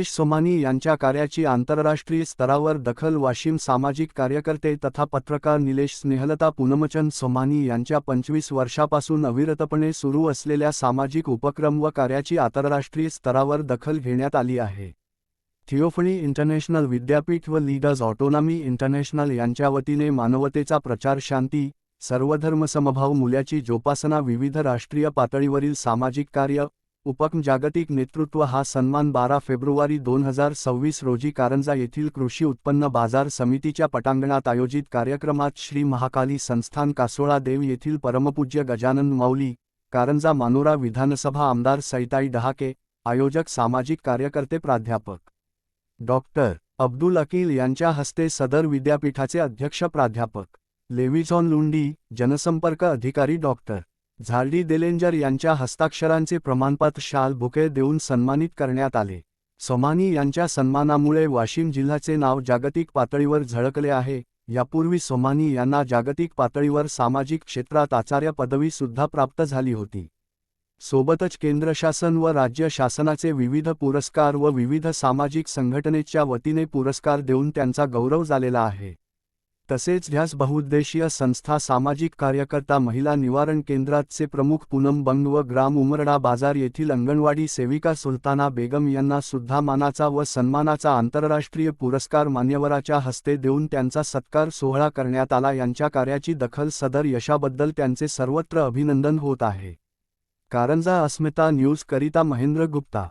निलेश सोमानी यांच्या कार्याची आंतरराष्ट्रीय स्तरावर दखल. वाशिम सामाजिक कार्यकर्ते तथा पत्रकार निलेश स्नेहलता पूनमचंद सोमानी यांच्या 25 वर्षापासून अविरतपणे सुरू असलेल्या सामाजिक उपक्रम व कार्याची आंतरराष्ट्रीय स्तरावर दखल घेण्यात आली आहे. थिओफनी इंटरनॅशनल विद्यापीठ व लीडर्स ऑटोनॉमी इंटरनॅशनल यांच्या वतीने मानवतेचा प्रचार, शांती, सर्वधर्मसमभाव, मूल्याची जोपासना, विविध राष्ट्रीय पातळीवरील सामाजिक कार्य, उपक्रम, जागतिक नेतृत्व हा सन्मान 12 फेब्रुवारी 2026 रोजी कारंजा येथील कृषी उत्पन्न बाजार समितीच्या पटांगणात आयोजित कार्यक्रमात श्री महाकाली संस्थान कासोळा देव येथील परमपूज्य गजानन माऊली, कारंजा मानोरा विधानसभा आमदार सईताई डहाके, आयोजक सामाजिक कार्यकर्ते प्राध्यापक डॉक्टर अब्दुल अकील यांच्या हस्ते सदर विद्यापीठाचे अध्यक्ष प्राध्यापक लेविझॉन लुंडी, जनसंपर्क अधिकारी डॉक्टर झाल्डी देलेंजर यांच्या हस्ताक्षरांचे प्रमाणपत्र, शाल, बुके देऊन सन्मानित करण्यात आले. सोमानी यांच्या सन्मानामुळे वाशिम जिल्ह्याचे नाव जागतिक पातळीवर झळकले आहे. यापूर्वी सोमानी यांना जागतिक पातळीवर सामाजिक क्षेत्रात आचार्य पदवी सुद्धा प्राप्त झाली होती. सोबतच केंद्र शासन व राज्य शासनाचे विविध पुरस्कार व विविध सामाजिक संघटनेच्या वतीने पुरस्कार देऊन त्यांचा गौरव झालेला आहे. तसेच ध्यास बहुउद्देशीय संस्था, सामाजिक कार्यकर्ता, महिला निवारण केंद्राचे प्रमुख पूनम बंग व ग्राम उमरडा बाजार येथील अंगणवाडी सेविका सुलताना बेगम यांना सुद्धा मानाचा व सन्मानाचा आंतरराष्ट्रीय पुरस्कार मान्यवराच्या हस्ते देऊन त्यांचा सत्कार सोहळा करण्यात आला. यांच्या कार्याची दखल, सदर यशाबद्दल त्यांचे सर्वत्र अभिनंदन होत आहे. कारंजा अस्मिता न्यूज करिता महेंद्र गुप्ता.